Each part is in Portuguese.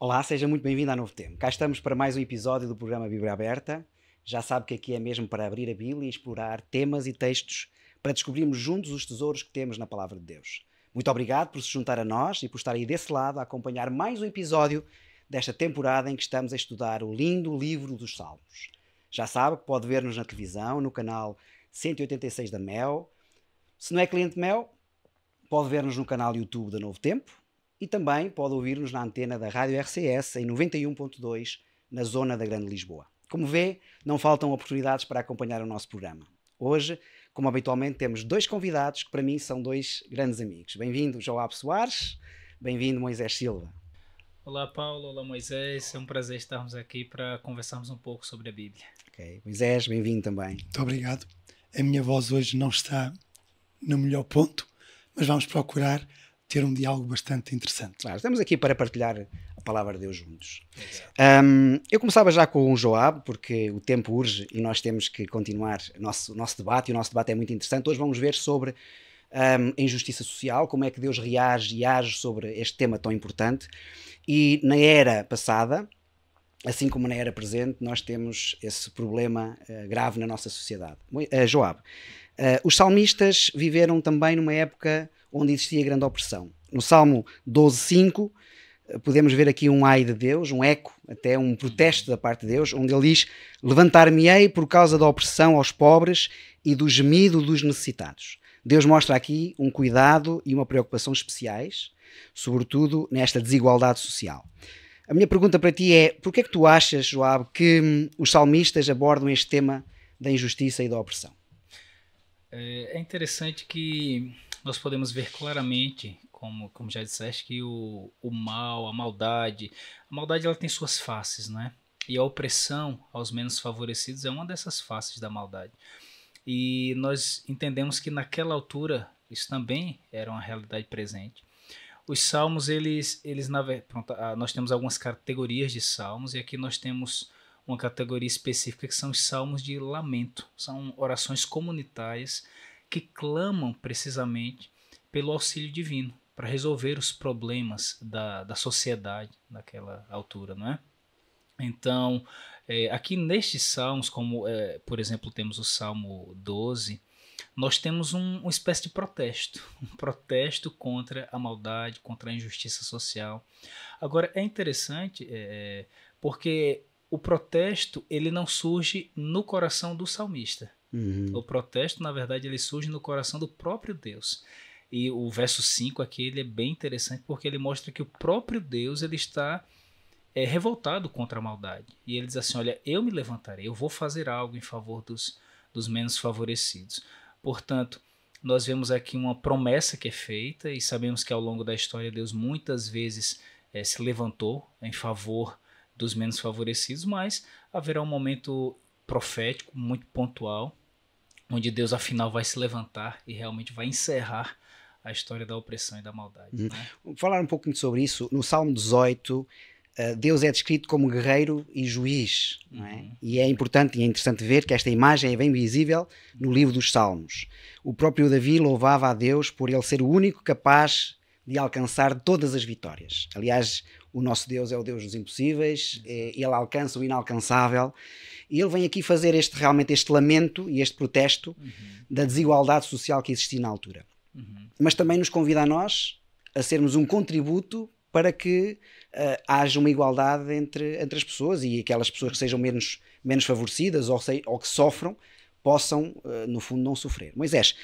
Olá, seja muito bem-vindo a Novo Tempo. Cá estamos para mais um episódio do programa Bíblia Aberta. Já sabe que aqui é mesmo para abrir a Bíblia e explorar temas e textos para descobrirmos juntos os tesouros que temos na Palavra de Deus. Muito obrigado por se juntar a nós e por estar aí desse lado a acompanhar mais um episódio desta temporada em que estamos a estudar o lindo livro dos Salmos. Já sabe que pode ver-nos na televisão, no canal 186 da Mel. Se não é cliente Mel, pode ver-nos no canal YouTube da Novo Tempo. E também pode ouvir-nos na antena da Rádio RCS em 91.2 na zona da Grande Lisboa. Como vê, não faltam oportunidades para acompanhar o nosso programa. Hoje, como habitualmente, temos dois convidados que para mim são dois grandes amigos. Bem-vindo Joab Soares, bem-vindo Moisés Silva. Olá Paulo, olá Moisés, é um prazer estarmos aqui para conversarmos um pouco sobre a Bíblia. Ok, Moisés, bem-vindo também. Muito obrigado. A minha voz hoje não está no melhor ponto, mas vamos procurar ter um diálogo bastante interessante. Claro, estamos aqui para partilhar a Palavra de Deus juntos. Eu começava já com o Joab, porque o tempo urge e nós temos que continuar o nosso debate, e o nosso debate é muito interessante. Hoje vamos ver sobre a injustiça social, como é que Deus reage e age sobre este tema tão importante. E na era passada, assim como na era presente, nós temos esse problema grave na nossa sociedade. Joab, os salmistas viveram também numa época onde existia grande opressão. No Salmo 12:5 podemos ver aqui um ai de Deus, um eco, até um protesto da parte de Deus, onde ele diz: levantar-me-ei por causa da opressão aos pobres e do gemido dos necessitados. Deus mostra aqui um cuidado e uma preocupação especiais, sobretudo nesta desigualdade social. A minha pergunta para ti é: porquê é que tu achas, Joab, que os salmistas abordam este tema da injustiça e da opressão? É interessante que nós podemos ver claramente, como já disseste, que o mal, a maldade ela tem suas faces, né? E a opressão aos menos favorecidos é uma dessas faces da maldade. E nós entendemos que naquela altura isso também era uma realidade presente. Os salmos, nós temos algumas categorias de salmos, e aqui nós temos uma categoria específica que são os salmos de lamento. São orações comunitárias que clamam precisamente pelo auxílio divino para resolver os problemas da sociedade naquela altura, não é? Então, aqui nestes salmos, como por exemplo temos o Salmo 12, nós temos uma espécie de protesto, um protesto contra a maldade, contra a injustiça social. Agora, é interessante porque o protesto ele não surge no coração do salmista. O protesto, na verdade, ele surge no coração do próprio Deus. E o verso 5 aqui ele é bem interessante porque ele mostra que o próprio Deus ele está revoltado contra a maldade. E ele diz assim: olha, eu me levantarei, eu vou fazer algo em favor dos menos favorecidos. Portanto, nós vemos aqui uma promessa que é feita e sabemos que ao longo da história Deus muitas vezes se levantou em favor dos menos favorecidos, mas haverá um momento profético muito pontual onde Deus afinal vai se levantar e realmente vai encerrar a história da opressão e da maldade. Né? Vou falar um pouquinho sobre isso. No Salmo 18, Deus é descrito como guerreiro e juiz. Não é? E é importante e é interessante ver que esta imagem é bem visível no livro dos Salmos. O próprio Davi louvava a Deus por ele ser o único capaz de alcançar todas as vitórias. Aliás, o nosso Deus é o Deus dos impossíveis, ele alcança o inalcançável, e ele vem aqui fazer realmente este lamento e este protesto da desigualdade social que existia na altura. Mas também nos convida a nós a sermos um contributo para que haja uma igualdade entre as pessoas, e aquelas pessoas que sejam menos favorecidas ou que sofram possam, no fundo, não sofrer. Moisés,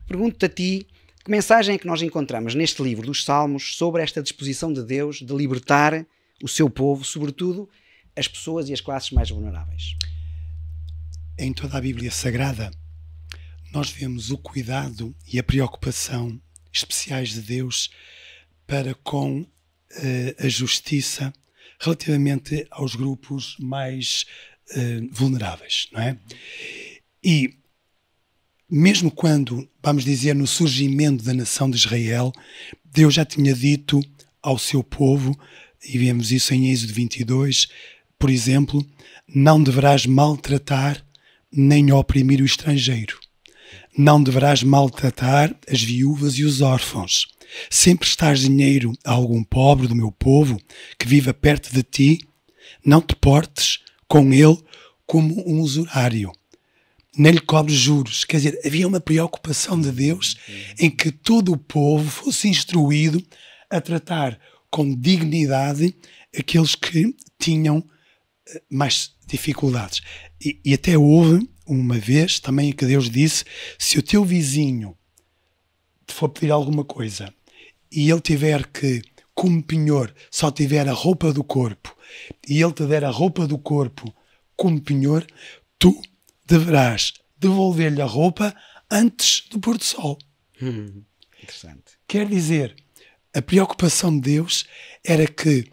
pergunto-te a ti: que mensagem é que nós encontramos neste livro dos Salmos sobre esta disposição de Deus de libertar o seu povo, sobretudo as pessoas e as classes mais vulneráveis? Em toda a Bíblia Sagrada, nós vemos o cuidado e a preocupação especiais de Deus para com a justiça relativamente aos grupos mais vulneráveis, não é? E mesmo quando, vamos dizer, no surgimento da nação de Israel, Deus já tinha dito ao seu povo, e vemos isso em Êxodo 22, por exemplo: não deverás maltratar nem oprimir o estrangeiro, Não deverás maltratar as viúvas e os órfãos. Sempre estás dinheiro a algum pobre do meu povo que viva perto de ti, não te portes com ele como um usurário. Nem lhe cobres juros. Quer dizer, havia uma preocupação de Deus em que todo o povo fosse instruído a tratar com dignidade aqueles que tinham mais dificuldades. E até houve uma vez também que Deus disse: se o teu vizinho te for pedir alguma coisa e ele tiver que, como penhor, só tiver a roupa do corpo, e ele te der a roupa do corpo como penhor, tu deverás devolver-lhe a roupa antes do pôr do sol. Interessante. Quer dizer, a preocupação de Deus era que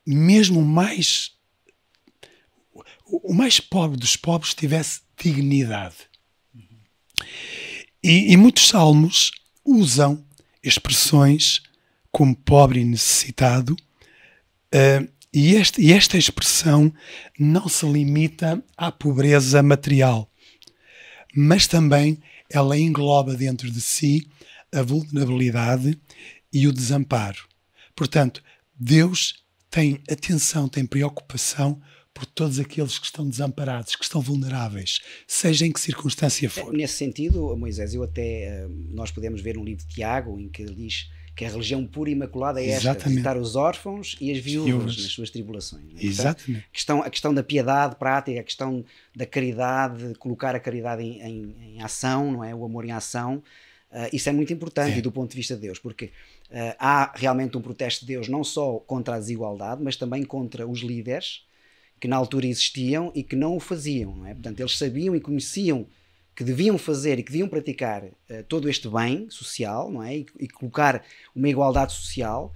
mesmo o mais pobre dos pobres tivesse dignidade. E muitos salmos usam expressões como pobre e necessitado, e esta expressão não se limita à pobreza material, mas também ela engloba dentro de si a vulnerabilidade e o desamparo. Portanto, Deus tem atenção, tem preocupação por todos aqueles que estão desamparados, que estão vulneráveis, seja em que circunstância for. Nesse sentido, Moisés, nós podemos ver um livro de Tiago em que ele diz que a religião pura e imaculada é esta: visitar os órfãos e as viúvas nas suas tribulações. Não é? Exatamente. A questão da piedade prática, a questão da caridade, colocar a caridade em ação, não é? O amor em ação, isso é muito importante do ponto de vista de Deus, porque há realmente um protesto de Deus não só contra a desigualdade, mas também contra os líderes que na altura existiam e que não o faziam. Não é? Portanto, eles sabiam e conheciam que deviam fazer e que deviam praticar todo este bem social, não é? E colocar uma igualdade social,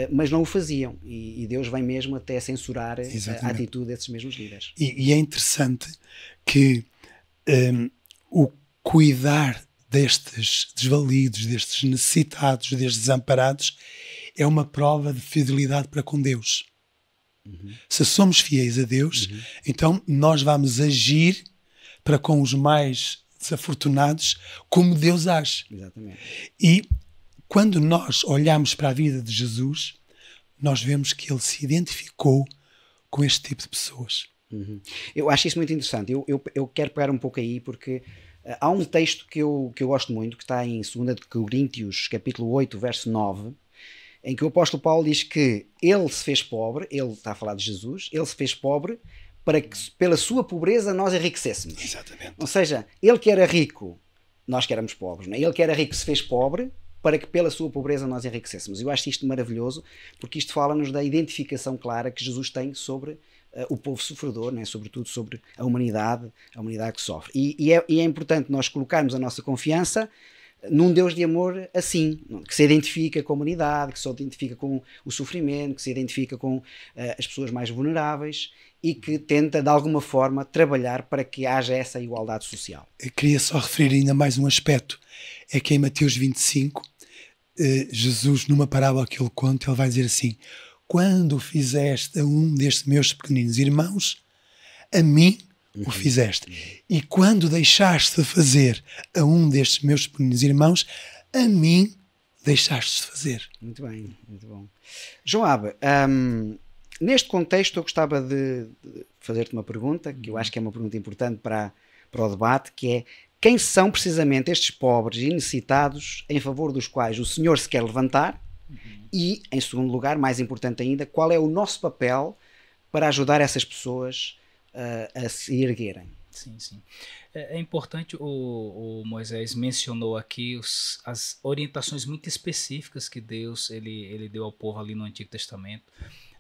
mas não o faziam. E Deus vem mesmo até censurar a atitude desses mesmos líderes. E é interessante que o cuidar destes desvalidos, destes necessitados, destes desamparados, é uma prova de fidelidade para com Deus. Se somos fiéis a Deus, então nós vamos agir para com os mais desafortunados como Deus age. Exatamente. E quando nós olhamos para a vida de Jesus, nós vemos que ele se identificou com este tipo de pessoas. Eu acho isso muito interessante. Eu quero pegar um pouco aí, porque há um texto que eu gosto muito, que está em 2 Coríntios, capítulo 8, verso 9, em que o apóstolo Paulo diz que ele se fez pobre, ele está a falar de Jesus, ele se fez pobre para que pela sua pobreza nós enriquecêssemos. Exatamente. Ou seja, ele que era rico, nós que éramos pobres, não é? Ele que era rico se fez pobre para que pela sua pobreza nós enriquecêssemos. Eu acho isto maravilhoso, porque isto fala-nos da identificação clara que Jesus tem sobre o povo sofredor, né? Sobretudo sobre a humanidade que sofre. E é importante nós colocarmos a nossa confiança num Deus de amor assim, que se identifica com a humanidade, que se identifica com o sofrimento, que se identifica com as pessoas mais vulneráveis e que tenta de alguma forma trabalhar para que haja essa igualdade social. Eu queria só referir ainda mais um aspecto, é que em Mateus 25, Jesus, numa parábola que ele conta, ele vai dizer assim: quando fizeste a um destes meus pequeninos irmãos, a mim o fizeste. E quando deixaste de fazer a um destes meus pequeninos irmãos, a mim deixaste de fazer. Muito bem, muito bom. Joab, neste contexto eu gostava de fazer-te uma pergunta, que eu acho que é uma pergunta importante para o debate, que é: quem são precisamente estes pobres e necessitados em favor dos quais o Senhor se quer levantar? E, em segundo lugar, mais importante ainda, qual é o nosso papel para ajudar essas pessoas a se erguerem? Sim. É importante, o Moisés mencionou aqui as orientações muito específicas que Deus ele deu ao povo ali no Antigo Testamento.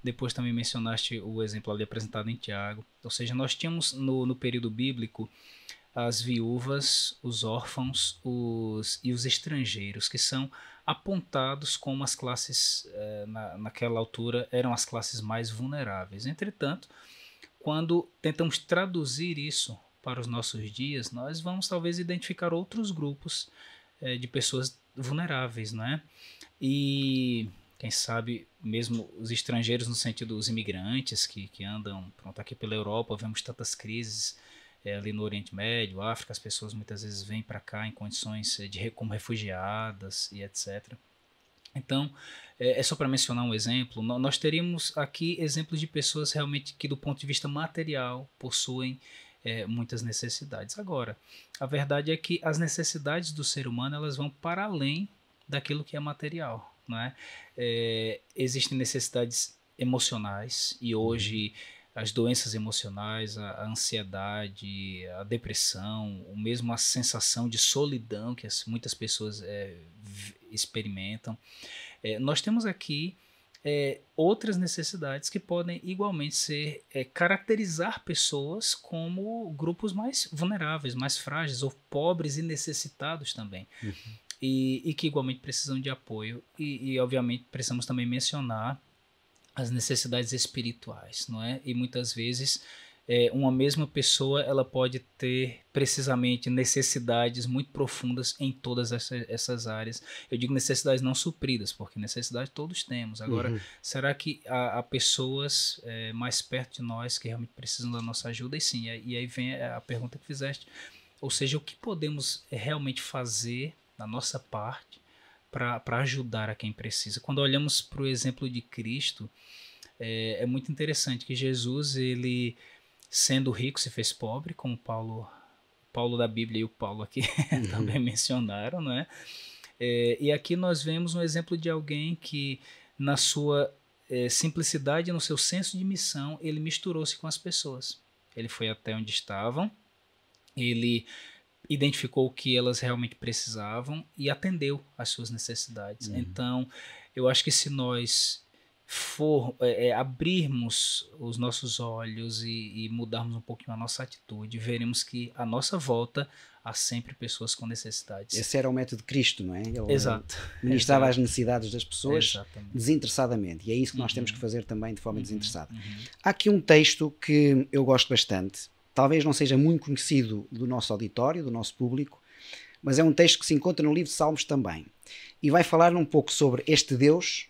Depois também mencionaste o exemplo ali apresentado em Tiago. Ou seja, nós tínhamos no período bíblico as viúvas, os órfãos e os estrangeiros, que são apontados como as classes, naquela altura, eram as classes mais vulneráveis. Entretanto, quando tentamos traduzir isso para os nossos dias, nós vamos talvez identificar outros grupos de pessoas vulneráveis, não é? E quem sabe mesmo os estrangeiros, no sentido dos imigrantes que andam aqui pela Europa, vemos tantas crises ali no Oriente Médio, África, as pessoas muitas vezes vêm para cá em condições como refugiadas e etc. Então, é só para mencionar um exemplo, nós teríamos aqui exemplos de pessoas realmente que, do ponto de vista material, possuem muitas necessidades. Agora, a verdade é que as necessidades do ser humano, elas vão para além daquilo que é material, não é? Existem necessidades emocionais, e hoje as doenças emocionais, a ansiedade, a depressão, ou mesmo a sensação de solidão que muitas pessoas experimentam. Nós temos aqui outras necessidades que podem igualmente ser caracterizar pessoas como grupos mais vulneráveis, mais frágeis, ou pobres e necessitados também. Uhum. E que igualmente precisam de apoio. E obviamente precisamos também mencionar as necessidades espirituais, não é? E muitas vezes uma mesma pessoa, ela pode ter precisamente necessidades muito profundas em todas essas áreas. Eu digo necessidades não supridas, porque necessidade todos temos. Agora, será que há pessoas mais perto de nós que realmente precisam da nossa ajuda? E sim, e aí vem a pergunta que fizeste. Ou seja, o que podemos realmente fazer da nossa parte para ajudar a quem precisa? Quando olhamos para o exemplo de Cristo, é muito interessante que Jesus, ele, sendo rico, se fez pobre, como Paulo da Bíblia e o Paulo aqui também mencionaram, não é? E aqui nós vemos um exemplo de alguém que, na sua simplicidade, no seu senso de missão, ele misturou-se com as pessoas. Ele foi até onde estavam, ele identificou o que elas realmente precisavam e atendeu às suas necessidades. Então, eu acho que se nós abrirmos os nossos olhos e mudarmos um pouquinho a nossa atitude, veremos que à nossa volta há sempre pessoas com necessidades. Esse era o método de Cristo, não é? Ele Exato. ministrava as necessidades das pessoas. Exatamente. Desinteressadamente. E é isso que nós temos que fazer também de forma desinteressada. Há aqui um texto que eu gosto bastante. Talvez não seja muito conhecido do nosso auditório, do nosso público, mas é um texto que se encontra no livro de Salmos também. E vai falar um pouco sobre este Deus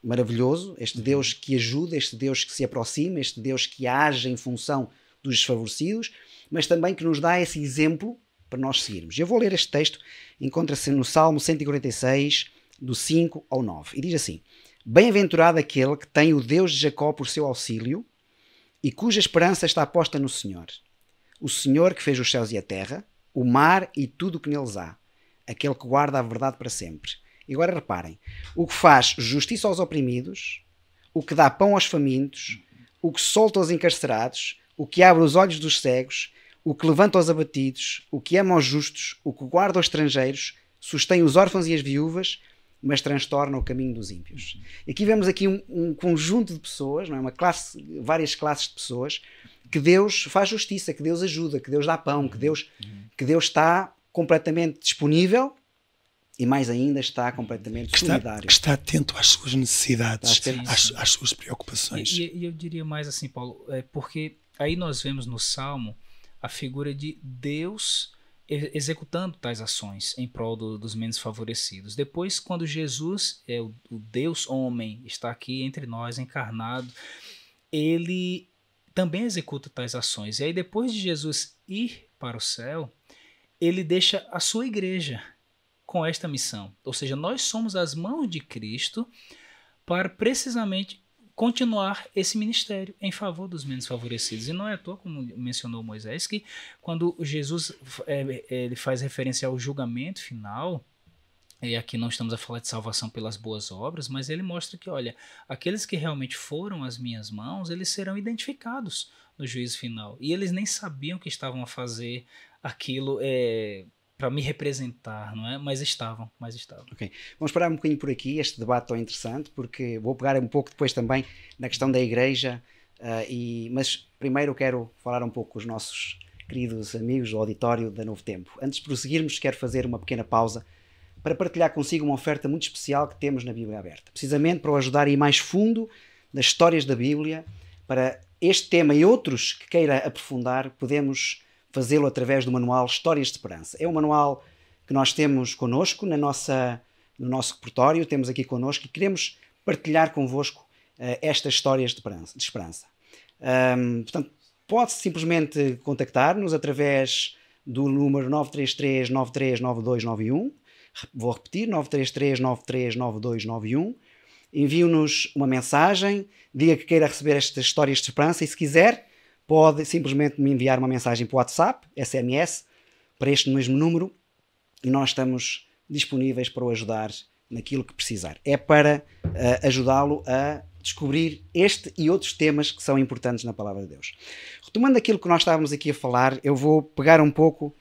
maravilhoso, este Deus que ajuda, este Deus que se aproxima, este Deus que age em função dos desfavorecidos, mas também que nos dá esse exemplo para nós seguirmos. Eu vou ler este texto, encontra-se no Salmo 146, do 5 ao 9, e diz assim: Bem-aventurado aquele que tem o Deus de Jacó por seu auxílio e cuja esperança está posta no Senhor. O Senhor que fez os céus e a terra, o mar e tudo o que neles há, aquele que guarda a verdade para sempre. E agora reparem, o que faz justiça aos oprimidos, o que dá pão aos famintos, o que solta os encarcerados, o que abre os olhos dos cegos, o que levanta os abatidos, o que ama os justos, o que guarda os estrangeiros, sustém os órfãos e as viúvas, mas transtorna o caminho dos ímpios. Aqui vemos aqui um conjunto de pessoas, não é? Várias classes de pessoas, que Deus faz justiça, que Deus ajuda, que Deus dá pão, que Deus está completamente disponível e mais ainda está completamente solidário. Que está atento às suas necessidades, às suas preocupações. E eu diria mais assim, Paulo, porque aí nós vemos no Salmo a figura de Deus executando tais ações em prol dos menos favorecidos. Depois, quando Jesus, o Deus homem, está aqui entre nós, encarnado, ele também executa tais ações. E aí, depois de Jesus ir para o céu, ele deixa a sua igreja com esta missão. Ou seja, nós somos as mãos de Cristo para precisamente continuar esse ministério em favor dos menos favorecidos. E não é à toa, como mencionou Moisés, que quando Jesus ele faz referência ao julgamento final, e aqui não estamos a falar de salvação pelas boas obras, mas ele mostra que, olha, aqueles que realmente foram as minhas mãos, eles serão identificados no juízo final. E eles nem sabiam que estavam a fazer aquilo para me representar, não é? Mas estavam. Ok. Vamos parar um bocadinho por aqui, este debate tão interessante, porque vou pegar um pouco depois também na questão da igreja, mas primeiro eu quero falar um pouco com os nossos queridos amigos do auditório da Novo Tempo. Antes de prosseguirmos, quero fazer uma pequena pausa para partilhar consigo uma oferta muito especial que temos na Bíblia Aberta, precisamente para o ajudar a ir mais fundo nas histórias da Bíblia. Para este tema e outros que queira aprofundar, podemos fazê-lo através do manual Histórias de Esperança. É um manual que nós temos connosco no nosso repertório, temos aqui connosco e queremos partilhar convosco estas histórias de esperança. Portanto, Pode simplesmente contactar-nos através do número 933 93 9291. Vou repetir, 933 93 9291. Envie-nos uma mensagem, diga que queira receber estas histórias de esperança e, se quiser, pode simplesmente me enviar uma mensagem para o WhatsApp, SMS, para este mesmo número, e nós estamos disponíveis para o ajudar naquilo que precisar. É para ajudá-lo a descobrir este e outros temas que são importantes na Palavra de Deus. Retomando aquilo que nós estávamos aqui a falar, eu vou pegar um pouco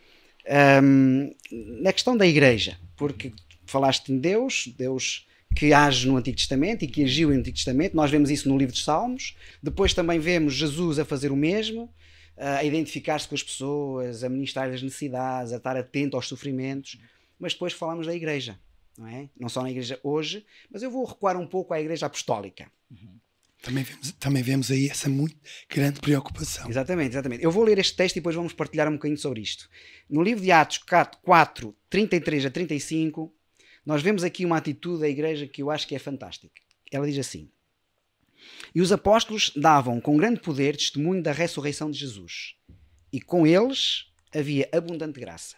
na questão da igreja, porque falaste de Deus que age no Antigo Testamento e que agiu no Antigo Testamento. Nós vemos isso no livro dos Salmos. Depois também vemos Jesus a fazer o mesmo, a identificar-se com as pessoas, a ministrar as necessidades, a estar atento aos sofrimentos. Mas depois falamos da igreja, não é? Não só na igreja hoje, mas eu vou recuar um pouco à igreja apostólica. Também vemos aí essa muito grande preocupação. Exatamente. Eu vou ler este texto e depois vamos partilhar um bocadinho sobre isto. No livro de Atos 4, 33 a 35, nós vemos aqui uma atitude da igreja que eu acho que é fantástica. Ela diz assim: e os apóstolos davam com grande poder testemunho da ressurreição de Jesus, e com eles havia abundante graça.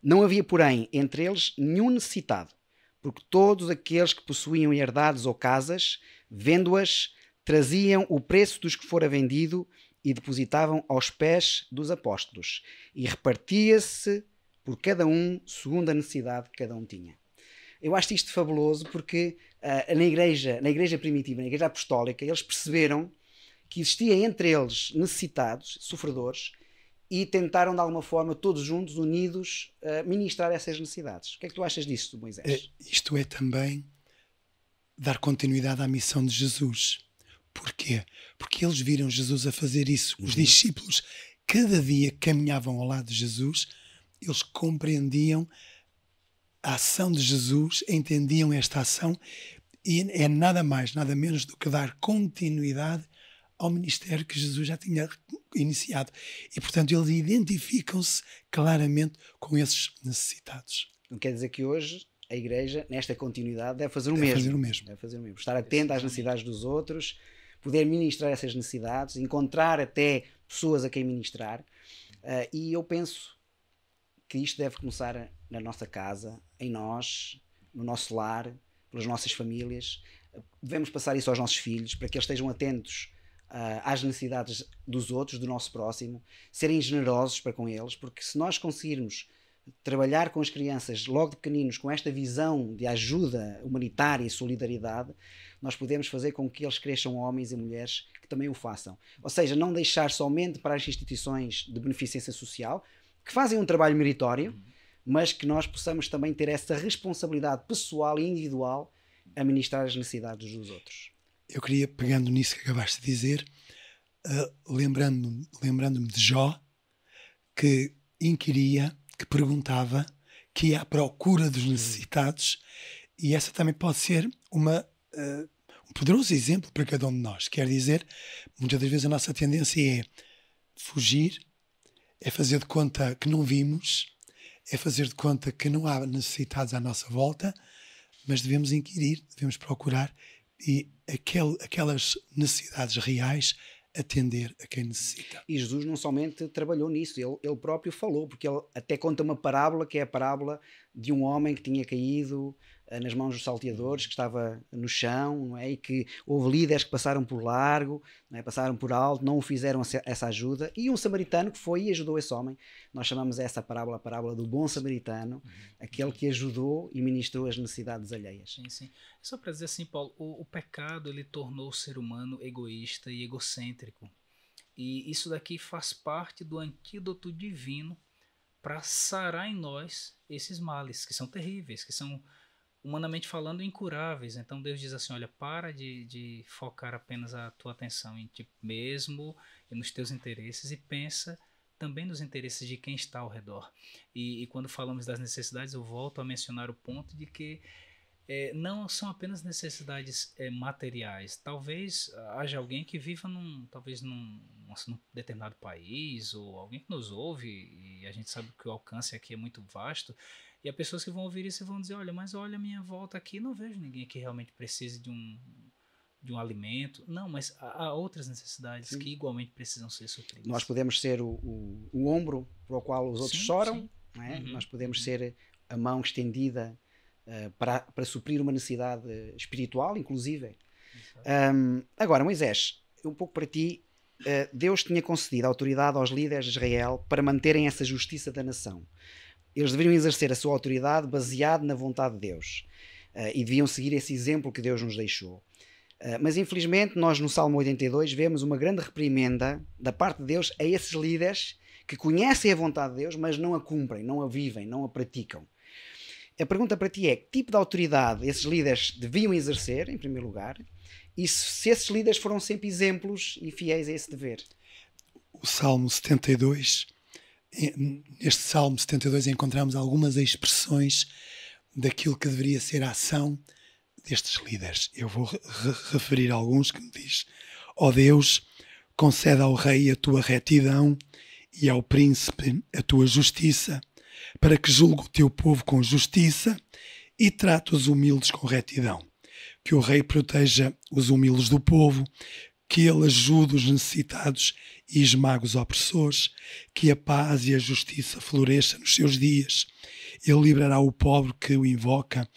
Não havia, porém, entre eles nenhum necessitado, porque todos aqueles que possuíam herdades ou casas, vendo-as, traziam o preço dos que fora vendido e depositavam aos pés dos apóstolos, e repartia-se por cada um segundo a necessidade que cada um tinha. Eu acho isto fabuloso porque na igreja primitiva, na igreja apostólica, eles perceberam que existia entre eles necessitados, sofredores, e tentaram de alguma forma, todos juntos, unidos, ministrar essas necessidades. O que é que tu achas disso, Moisés? Isto é também dar continuidade à missão de Jesus. Porquê? Porque eles viram Jesus a fazer isso. Os discípulos, cada dia caminhavam ao lado de Jesus, eles compreendiam a ação de Jesus, entendiam esta ação, e é nada mais, nada menos do que dar continuidade ao ministério que Jesus já tinha iniciado. E, portanto, eles identificam-se claramente com esses necessitados. Não quer dizer que hoje a igreja, nesta continuidade, deve fazer o mesmo. Estar atenta às necessidades dos outros, poder ministrar essas necessidades, encontrar até pessoas a quem ministrar. E eu penso que isto deve começar na nossa casa, em nós, no nosso lar, pelas nossas famílias. Devemos passar isso aos nossos filhos, para que eles estejam atentos às necessidades dos outros, do nosso próximo, serem generosos para com eles, porque se nós conseguirmos trabalhar com as crianças logo de pequeninos com esta visão de ajuda humanitária e solidariedade, nós podemos fazer com que eles cresçam homens e mulheres que também o façam. Ou seja, não deixar somente para as instituições de beneficência social, que fazem um trabalho meritório, mas que nós possamos também ter essa responsabilidade pessoal e individual a ministrar as necessidades dos outros. Eu queria, pegando nisso que acabaste de dizer, lembrando-me de Jó, que inquiria, que perguntava, que ia à procura dos necessitados, e essa também pode ser um poderoso exemplo para cada um de nós. Quer dizer, muitas das vezes a nossa tendência é fugir, é fazer de conta que não vimos, é fazer de conta que não há necessitados à nossa volta, mas devemos inquirir, devemos procurar e aquelas necessidades reais atender a quem necessita. E Jesus não somente trabalhou nisso, ele próprio falou, porque ele até conta uma parábola, que é a parábola de um homem que tinha caído nas mãos dos salteadores, que estava no chão, não é? E que houve líderes que passaram por largo, não é? Passaram por alto, não o fizeram essa ajuda, e um samaritano que foi e ajudou esse homem. Nós chamamos essa parábola a parábola do bom samaritano, aquele que ajudou e ministrou as necessidades alheias. Sim. Só para dizer assim, Paulo, o pecado ele tornou o ser humano egoísta e egocêntrico. E isso daqui faz parte do antídoto divino para sarar em nós esses males, que são terríveis, que são, humanamente falando, incuráveis. Então Deus diz assim, olha, para de focar apenas a tua atenção em ti mesmo e nos teus interesses, e pensa também nos interesses de quem está ao redor. E quando falamos das necessidades, eu volto a mencionar o ponto de que não são apenas necessidades materiais. Talvez haja alguém que viva num determinado país, ou alguém que nos ouve, e a gente sabe que o alcance aqui é muito vasto, e há pessoas que vão ouvir isso e vão dizer, olha, mas olha a minha volta aqui, não vejo ninguém que realmente precise de de um alimento. Não, mas há outras necessidades que igualmente precisam ser supridas. Nós podemos ser o ombro para o qual os outros choram, não é? Nós podemos ser a mão estendida para suprir uma necessidade espiritual, inclusive. Agora, Moisés, um pouco para ti, Deus tinha concedido autoridade aos líderes de Israel para manterem essa justiça da nação. Eles deveriam exercer a sua autoridade baseado na vontade de Deus. E deviam seguir esse exemplo que Deus nos deixou. Mas infelizmente nós no Salmo 82 vemos uma grande reprimenda da parte de Deus a esses líderes que conhecem a vontade de Deus, mas não a cumprem, não a vivem, não a praticam. A pergunta para ti é: que tipo de autoridade esses líderes deviam exercer, em primeiro lugar, e se esses líderes foram sempre exemplos e fiéis a esse dever? O Salmo 72, neste Salmo 72 encontramos algumas expressões daquilo que deveria ser a ação destes líderes. Eu vou referir alguns que me diz: ó Deus, concede ao rei a tua retidão e ao príncipe a tua justiça, para que julgue o teu povo com justiça e trate os humildes com retidão. Que o rei proteja os humildes do povo, que ele ajude os necessitados e esmague os opressores, que a paz e a justiça floresçam nos seus dias. Ele livrará o pobre que o invoca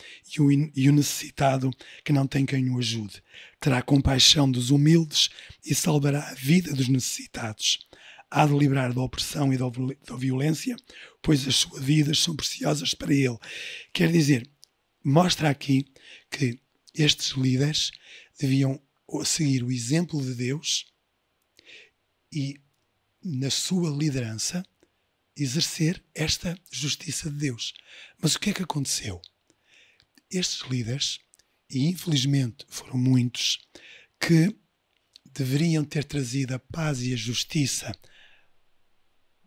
e o necessitado que não tem quem o ajude. Terá compaixão dos humildes e salvará a vida dos necessitados. Há de livrar da opressão e da violência, pois as suas vidas são preciosas para ele. Quer dizer, mostra aqui que estes líderes deviam seguir o exemplo de Deus e, na sua liderança, exercer esta justiça de Deus. Mas o que é que aconteceu? Estes líderes, e infelizmente foram muitos, que deveriam ter trazido a paz e a justiça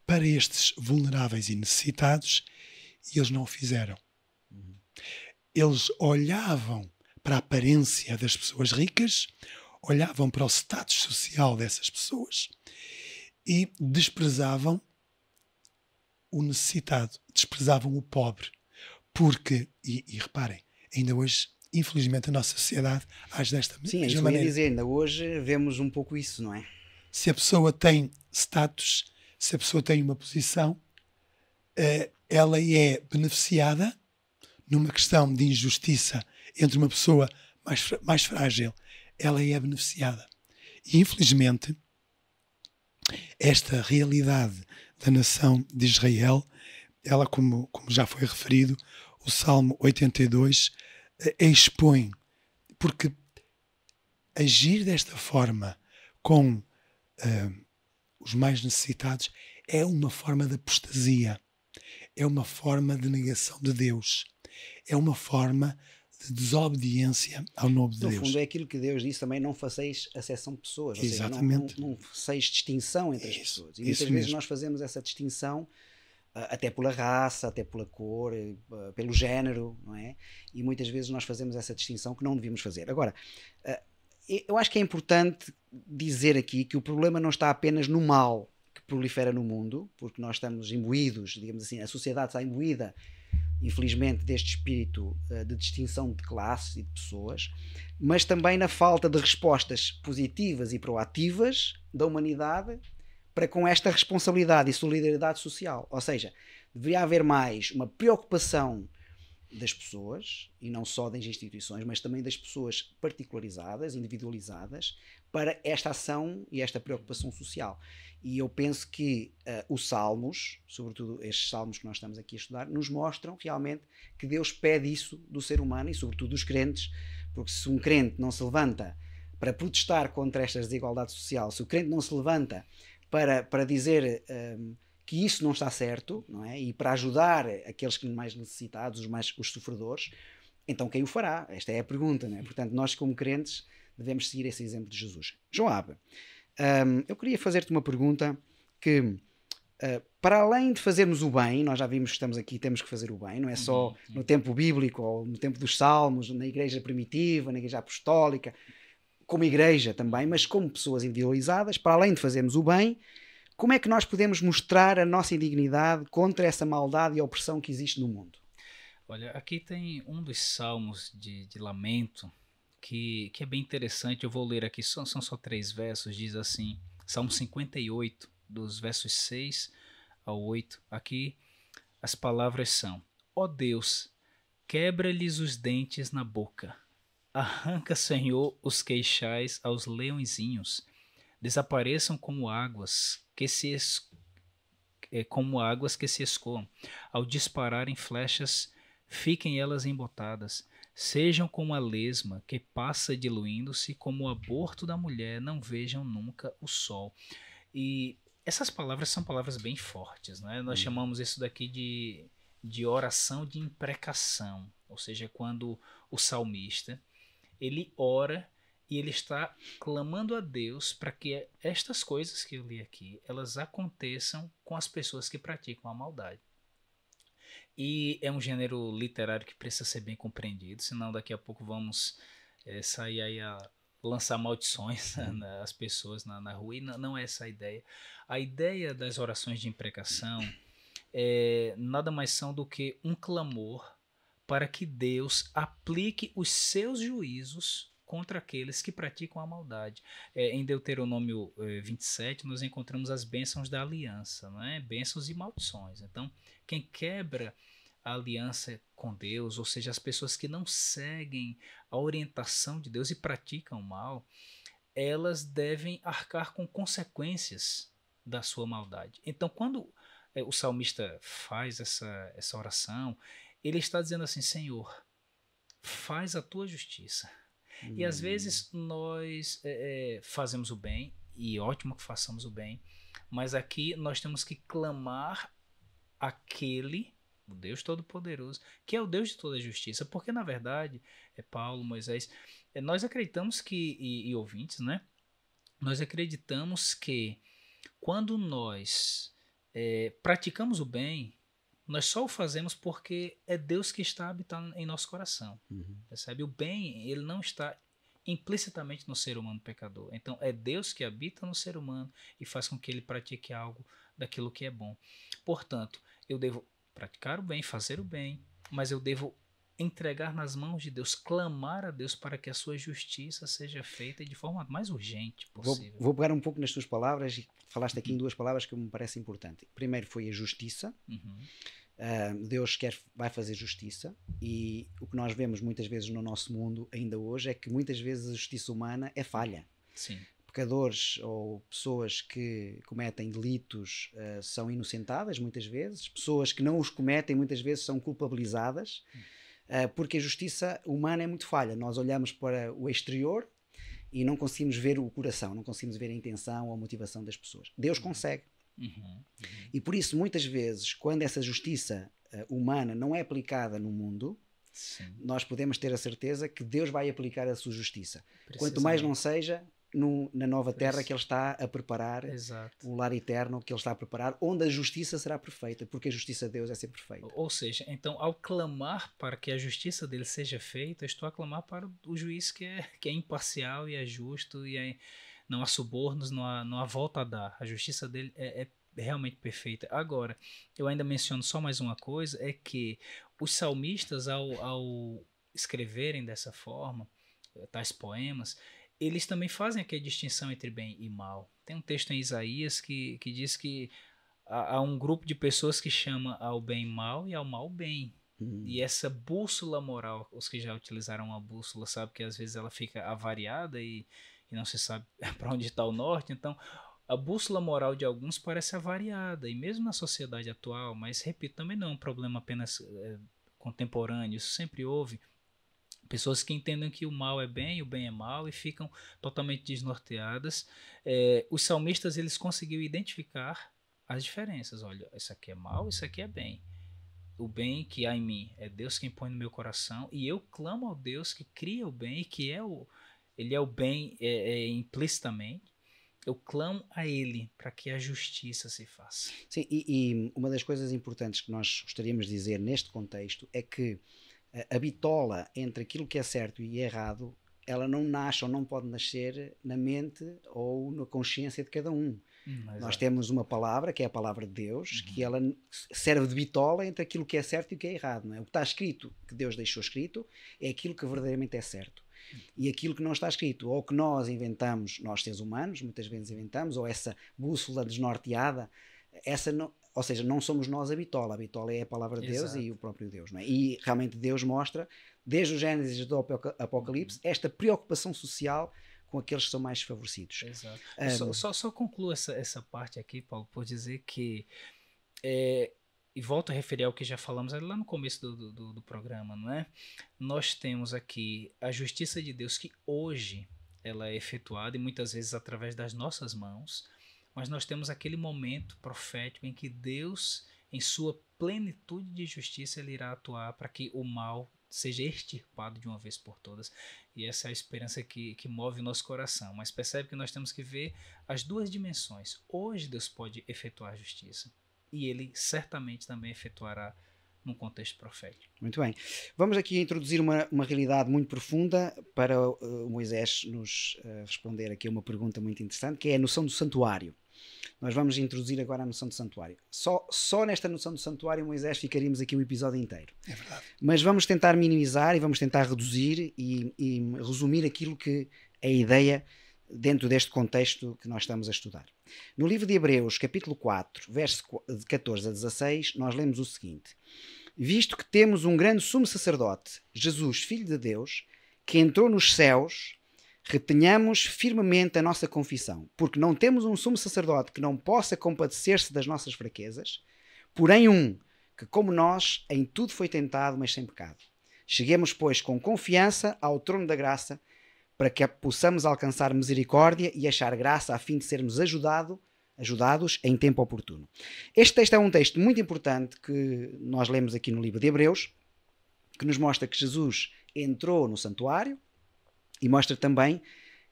para estes vulneráveis e necessitados, e eles não o fizeram. Eles olhavam para a aparência das pessoas ricas, olhavam para o status social dessas pessoas e desprezavam o necessitado, desprezavam o pobre. Porque, e reparem, ainda hoje, infelizmente, a nossa sociedade age desta mesma maneira. Sim, isso eu ia dizer, ainda hoje vemos um pouco isso, não é? Se a pessoa tem status, se a pessoa tem uma posição, ela é beneficiada numa questão de injustiça entre uma pessoa mais frágil, ela é beneficiada. E, infelizmente, esta realidade da nação de Israel, ela, como já foi referido, o Salmo 82 expõe, porque agir desta forma com os mais necessitados é uma forma de apostasia, é uma forma de negação de Deus, é uma forma de desobediência ao nome de Deus. No fundo é aquilo que Deus disse também: não façais acepção de pessoas. Exatamente. Ou seja, não façais distinção entre as pessoas. E muitas vezes nós fazemos essa distinção até pela raça, até pela cor, pelo género, não é? E muitas vezes nós fazemos essa distinção que não devíamos fazer. Agora, eu acho que é importante dizer aqui que o problema não está apenas no mal que prolifera no mundo, porque nós estamos imbuídos, digamos assim, a sociedade está imbuída, infelizmente, deste espírito de distinção de classes e de pessoas, mas também na falta de respostas positivas e proativas da humanidade para com esta responsabilidade e solidariedade social. Ou seja, deveria haver mais uma preocupação das pessoas, e não só das instituições, mas também das pessoas particularizadas, individualizadas, para esta ação e esta preocupação social. E eu penso que os Salmos, sobretudo estes Salmos que nós estamos aqui a estudar, nos mostram realmente que Deus pede isso do ser humano e sobretudo dos crentes, porque se um crente não se levanta para protestar contra esta desigualdade social, se o crente não se levanta para dizer que isso não está certo, não é? E para ajudar aqueles que mais necessitados, os sofredores, então quem o fará? Esta é a pergunta, não é? Portanto, nós como crentes devemos seguir esse exemplo de Jesus. Joabe, eu queria fazer-te uma pergunta que, para além de fazermos o bem, nós já vimos que estamos aqui e temos que fazer o bem, não é só no tempo bíblico ou no tempo dos Salmos, na igreja primitiva, na igreja apostólica, como igreja também, mas como pessoas individualizadas, para além de fazermos o bem, como é que nós podemos mostrar a nossa indignidade contra essa maldade e opressão que existe no mundo? Olha, aqui tem um dos salmos de lamento que é bem interessante. Eu vou ler aqui, são só 3 versos. Diz assim, Salmo 58, dos versos 6 ao 8. Aqui as palavras são: ó Deus, quebra-lhes os dentes na boca. Arranca, Senhor, os queixais aos leõezinhos. Desapareçam como águas que se escoam. Ao dispararem flechas, fiquem elas embotadas. Sejam como a lesma que passa diluindo-se, como o aborto da mulher, não vejam nunca o sol. E essas palavras são palavras bem fortes, né? Nós chamamos isso daqui de oração de imprecação, ou seja, quando o salmista ele ora e ele está clamando a Deus para que estas coisas que eu li aqui, elas aconteçam com as pessoas que praticam a maldade. E é um gênero literário que precisa ser bem compreendido, senão daqui a pouco vamos sair aí a lançar maldições às pessoas na rua, e não é essa a ideia. A ideia das orações de imprecação nada mais são do que um clamor para que Deus aplique os seus juízos contra aqueles que praticam a maldade. Em Deuteronômio 27, nós encontramos as bênçãos da aliança, né? Bênçãos e maldições. Então, quem quebra a aliança com Deus, ou seja, as pessoas que não seguem a orientação de Deus e praticam o mal, elas devem arcar com consequências da sua maldade. Então, quando o salmista faz essa oração, ele está dizendo assim: Senhor, faz a tua justiça. E às vezes nós fazemos o bem, e ótimo que façamos o bem, mas aqui nós temos que clamar aquele, o Deus Todo-Poderoso, que é o Deus de toda a justiça, porque na verdade, Paulo, Moisés, nós acreditamos que, e ouvintes, né? Nós acreditamos que quando nós praticamos o bem, nós só o fazemos porque é Deus que está habitando em nosso coração. Percebe? O bem, ele não está implicitamente no ser humano pecador. Então é Deus que habita no ser humano e faz com que ele pratique algo daquilo que é bom. Portanto, eu devo praticar o bem, fazer o bem, mas eu devo entregar nas mãos de Deus, clamar a Deus para que a sua justiça seja feita de forma mais urgente possível. Vou pegar um pouco nas tuas palavras, e falaste aqui em 2 palavras que me parecem importantes. Primeiro foi a justiça. Deus vai fazer justiça, e o que nós vemos muitas vezes no nosso mundo ainda hoje é que muitas vezes a justiça humana é falha. Sim. Pecadores ou pessoas que cometem delitos são inocentadas muitas vezes, pessoas que não os cometem muitas vezes são culpabilizadas, porque a justiça humana é muito falha. Nós olhamos para o exterior e não conseguimos ver o coração, não conseguimos ver a intenção ou a motivação das pessoas. Deus consegue. E por isso, muitas vezes, quando essa justiça humana não é aplicada no mundo, Sim. nós podemos ter a certeza que Deus vai aplicar a sua justiça. Quanto mais não seja na nova terra que Ele está a preparar, o lar eterno que Ele está a preparar, onde a justiça será perfeita, porque a justiça de Deus é sempre perfeita. Ou seja, então, ao clamar para que a justiça dele seja feita, eu estou a clamar para o juiz que é imparcial e é justo, e não há subornos, não há volta a dar. A justiça dele é realmente perfeita. Agora, eu ainda menciono só mais uma coisa, é que os salmistas, ao escreverem dessa forma, tais poemas, eles também fazem aqui a distinção entre bem e mal. Tem um texto em Isaías que diz que há um grupo de pessoas que chama ao bem mal e ao mal bem. E essa bússola moral, os que já utilizaram a bússola sabem que às vezes ela fica avariada e não se sabe para onde está o norte. Então, a bússola moral de alguns parece avariada, e mesmo na sociedade atual, mas repito, também não é um problema apenas contemporâneo, isso sempre houve. Pessoas que entendem que o mal é bem e o bem é mal e ficam totalmente desnorteadas. Os salmistas, eles conseguiram identificar as diferenças. Olha, isso aqui é mal, isso aqui é bem. O bem que há em mim é Deus quem põe no meu coração, e eu clamo ao Deus que cria o bem e que Ele é o bem implicitamente. Eu clamo a Ele para que a justiça se faça. Sim, e uma das coisas importantes que nós gostaríamos de dizer neste contexto é que a bitola entre aquilo que é certo e errado ela não nasce ou não pode nascer na mente ou na consciência de cada um. Nós temos uma palavra, que é a palavra de Deus, que ela serve de bitola entre aquilo que é certo e o que é errado. Não é? O que está escrito, que Deus deixou escrito, é aquilo que verdadeiramente é certo. E aquilo que não está escrito, ou que nós inventamos, nós seres humanos, muitas vezes inventamos, ou essa bússola desnorteada, essa não, ou seja, não somos nós a bitola é a palavra de Deus e o próprio Deus. Não é? E realmente Deus mostra, desde o Gênesis do Apocalipse, esta preocupação social com aqueles que são mais desfavorecidos. Exato. Só concluo essa parte aqui, Paulo, por dizer que, e volto a referir ao que já falamos lá no começo do programa, não é? Nós temos aqui a justiça de Deus que hoje ela é efetuada e muitas vezes através das nossas mãos, mas nós temos aquele momento profético em que Deus, em sua plenitude de justiça, ele irá atuar para que o mal seja extirpado de uma vez por todas, e essa é a esperança que move o nosso coração. Mas percebe que nós temos que ver as duas dimensões. Hoje Deus pode efetuar a justiça e ele certamente também efetuará num contexto profético. Muito bem. Vamos aqui introduzir uma realidade muito profunda para o Moisés nos responder aqui a uma pergunta muito interessante, que é a noção do santuário. Nós vamos introduzir agora a noção do santuário. Só nesta noção do santuário, Moisés, ficaríamos aqui um episódio inteiro. É verdade. Mas vamos tentar minimizar e vamos tentar reduzir e resumir aquilo que é a ideia dentro deste contexto que nós estamos a estudar. No livro de Hebreus, capítulo 4, verso de 14 a 16, nós lemos o seguinte: visto que temos um grande sumo sacerdote, Jesus, Filho de Deus, que entrou nos céus, retenhamos firmemente a nossa confissão, porque não temos um sumo sacerdote que não possa compadecer-se das nossas fraquezas, porém que, como nós, em tudo foi tentado, mas sem pecado. Cheguemos, pois, com confiança ao trono da graça, para que possamos alcançar misericórdia e achar graça, a fim de sermos ajudados em tempo oportuno. Este texto é um texto muito importante que nós lemos aqui no livro de Hebreus, que nos mostra que Jesus entrou no santuário, e mostra também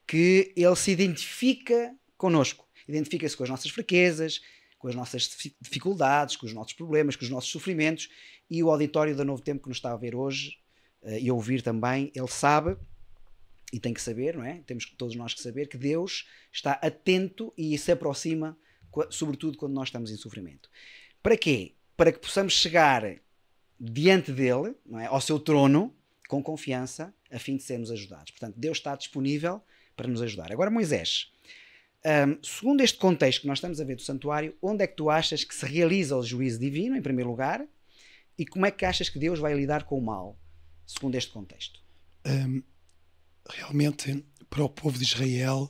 que ele se identifica connosco, identifica-se com as nossas fraquezas, com as nossas dificuldades, com os nossos problemas, com os nossos sofrimentos, e o auditório da Novo Tempo que nos está a ver hoje e a ouvir também, ele sabe, e tem que saber, não é? Temos todos nós que saber que Deus está atento e se aproxima, sobretudo quando nós estamos em sofrimento. Para quê? Para que possamos chegar diante dele, não é? Ao seu trono, com confiança, a fim de sermos ajudados. Portanto, Deus está disponível para nos ajudar. Agora, Moisés, segundo este contexto que nós estamos a ver do santuário, onde é que tu achas que se realiza o juízo divino, em primeiro lugar, e como é que achas que Deus vai lidar com o mal, segundo este contexto? Realmente, para o povo de Israel,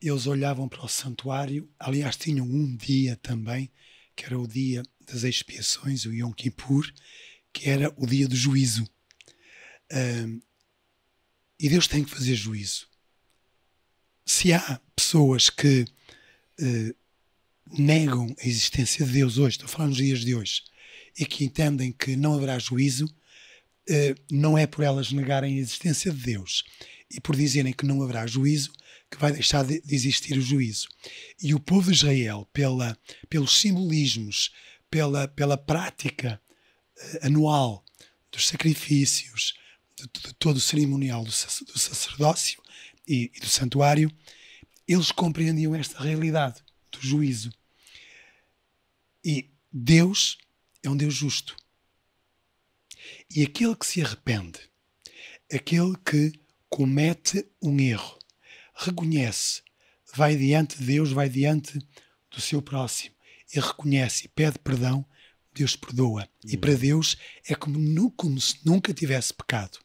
eles olhavam para o santuário, aliás, tinham um dia também, que era o dia das expiações, o Yom Kippur, que era o dia do juízo. E Deus tem que fazer juízo. Se há pessoas que negam a existência de Deus hoje, estou a falar nos dias de hoje, e que entendem que não haverá juízo, não é por elas negarem a existência de Deus e por dizerem que não haverá juízo que vai deixar de existir o juízo. E o povo de Israel, pelos simbolismos, pela prática anual dos sacrifícios, de todo o cerimonial do sacerdócio e do santuário, eles compreendiam esta realidade do juízo. E Deus é um Deus justo. E aquele que se arrepende, aquele que comete um erro, reconhece, vai diante de Deus, vai diante do seu próximo e reconhece e pede perdão, Deus perdoa. E para Deus é como se nunca tivesse pecado.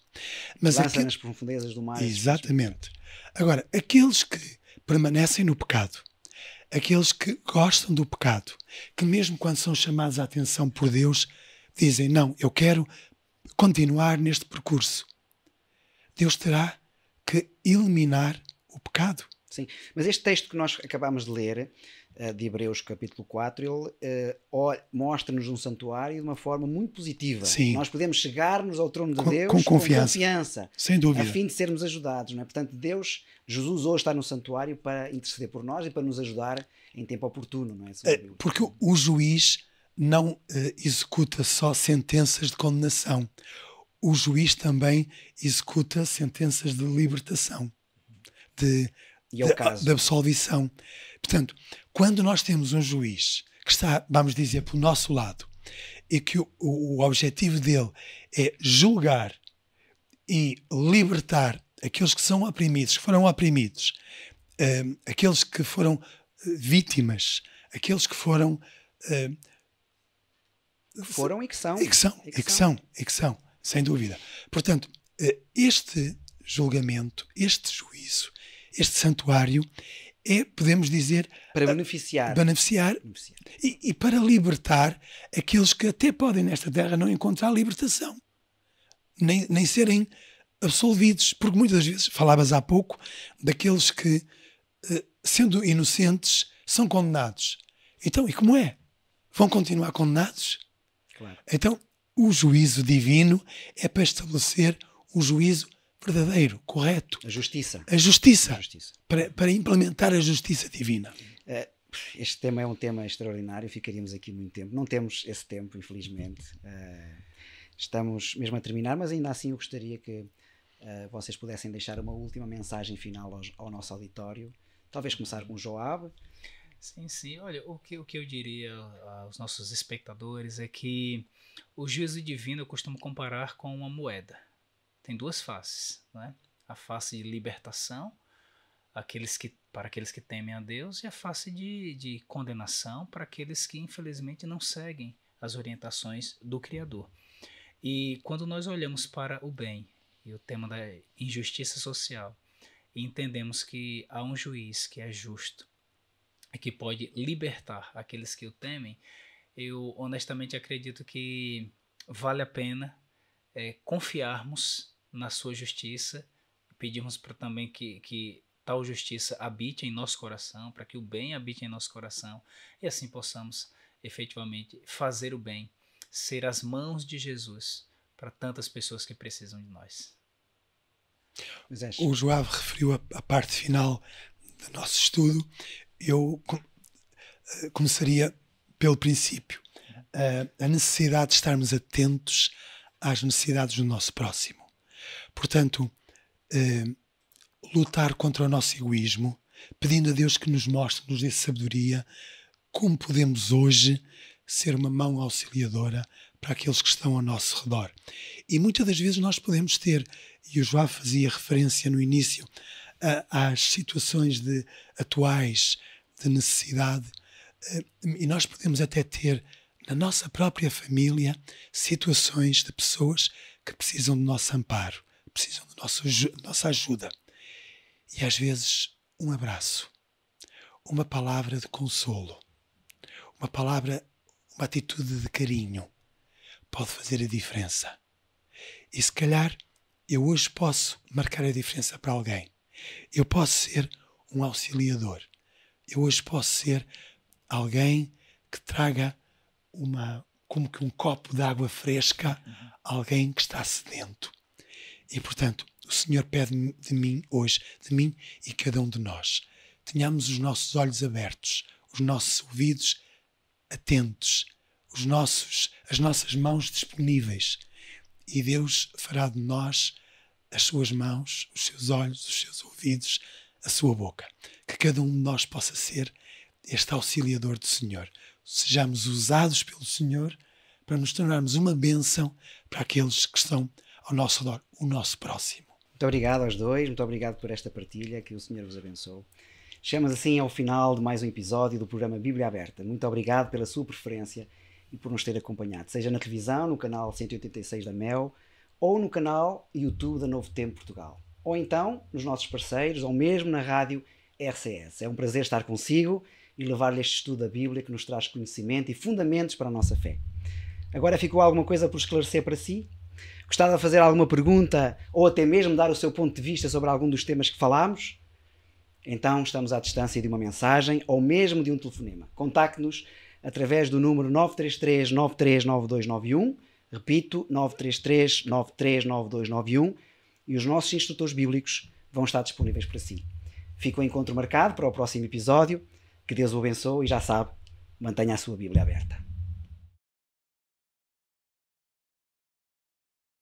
Mas lança nas profundezas do mar. Exatamente. Agora, aqueles que permanecem no pecado, aqueles que gostam do pecado, que mesmo quando são chamados à atenção por Deus, dizem, não, eu quero continuar neste percurso. Deus terá que eliminar o pecado. Sim, mas este texto que nós acabamos de ler, de Hebreus capítulo 4, ele mostra-nos um santuário de uma forma muito positiva. Sim. Nós podemos chegar-nos ao trono de Deus com confiança. Sem dúvida. A fim de sermos ajudados. Não é? Portanto, Jesus hoje está no santuário para interceder por nós e para nos ajudar em tempo oportuno. Não é? Porque o juiz não executa só sentenças de condenação. o juiz também executa sentenças de libertação, de absolvição. Portanto, quando nós temos um juiz que está, vamos dizer, pelo nosso lado, e que o objetivo dele é julgar e libertar aqueles que são oprimidos, que foram oprimidos, aqueles que foram vítimas, aqueles que foram... foram e que são. Sem dúvida. Portanto, este julgamento, este juízo, este santuário é, podemos dizer... para beneficiar. E para libertar aqueles que até podem nesta terra não encontrar libertação. Nem serem absolvidos. Porque muitas vezes, falavas há pouco, daqueles que, sendo inocentes, são condenados. Então, e como é? Vão continuar condenados? Claro. Então, o juízo divino é para estabelecer o juízo verdadeiro, correto. A justiça. Para implementar a justiça divina. Este tema é um tema extraordinário, ficaríamos aqui muito tempo. Não temos esse tempo, infelizmente. Estamos mesmo a terminar, mas ainda assim eu gostaria que vocês pudessem deixar uma última mensagem final ao nosso auditório. Talvez começar com o Joab. Sim. Olha, o que eu diria aos nossos espectadores é que o juízo divino eu costumo comparar com uma moeda. Tem duas faces, né? A face de libertação, para aqueles que temem a Deus, e a face de condenação para aqueles que infelizmente não seguem as orientações do Criador. E quando nós olhamos para o bem e o tema da injustiça social, e entendemos que há um juiz que é justo e que pode libertar aqueles que o temem, eu honestamente acredito que vale a pena confiarmos na sua justiça, pedirmos também que tal justiça habite em nosso coração, para que o bem habite em nosso coração, e assim possamos efetivamente fazer o bem, ser as mãos de Jesus para tantas pessoas que precisam de nós. O Joab referiu a parte final do nosso estudo. Eu começaria pelo princípio. A necessidade de estarmos atentos às necessidades do nosso próximo. Portanto, lutar contra o nosso egoísmo, pedindo a Deus que nos mostre, nos dê sabedoria, como podemos hoje ser uma mão auxiliadora para aqueles que estão ao nosso redor. E muitas das vezes nós podemos ter, e o João fazia referência no início, às situações atuais de necessidade, e nós podemos até ter na nossa própria família situações de pessoas que precisam do nosso amparo, precisam da nossa ajuda. E às vezes um abraço, uma palavra de consolo, uma atitude de carinho pode fazer a diferença. E se calhar eu hoje posso marcar a diferença para alguém. Eu posso ser um auxiliador. Eu hoje posso ser alguém que traga como que um copo de água fresca a alguém que está sedento. E portanto, o Senhor pede de mim hoje, de mim e cada um de nós, tenhamos os nossos olhos abertos, os nossos ouvidos atentos, as nossas mãos disponíveis, e Deus fará de nós as suas mãos, os seus olhos, os seus ouvidos, a sua boca. Que cada um de nós possa ser este auxiliador do Senhor. Sejamos usados pelo Senhor para nos tornarmos uma bênção para aqueles que estão ao nosso redor, o nosso próximo. Muito obrigado aos dois, muito obrigado por esta partilha, que o Senhor vos abençoe. Chegamos assim ao final de mais um episódio do programa Bíblia Aberta. Muito obrigado pela sua preferência e por nos ter acompanhado, seja na televisão, no canal 186 da MEL, ou no canal YouTube da Novo Tempo Portugal, ou então nos nossos parceiros, ou mesmo na rádio RCS. É um prazer estar consigo e levar-lhe este estudo da Bíblia que nos traz conhecimento e fundamentos para a nossa fé. Agora ficou alguma coisa por esclarecer para si? Gostava de fazer alguma pergunta ou até mesmo dar o seu ponto de vista sobre algum dos temas que falámos? Então estamos à distância de uma mensagem ou mesmo de um telefonema. Contacte-nos através do número 933 939291, repito, 933 939291, e os nossos instrutores bíblicos vão estar disponíveis para si. Fica o encontro marcado para o próximo episódio. Que Deus o abençoe e já sabe, mantenha a sua Bíblia aberta.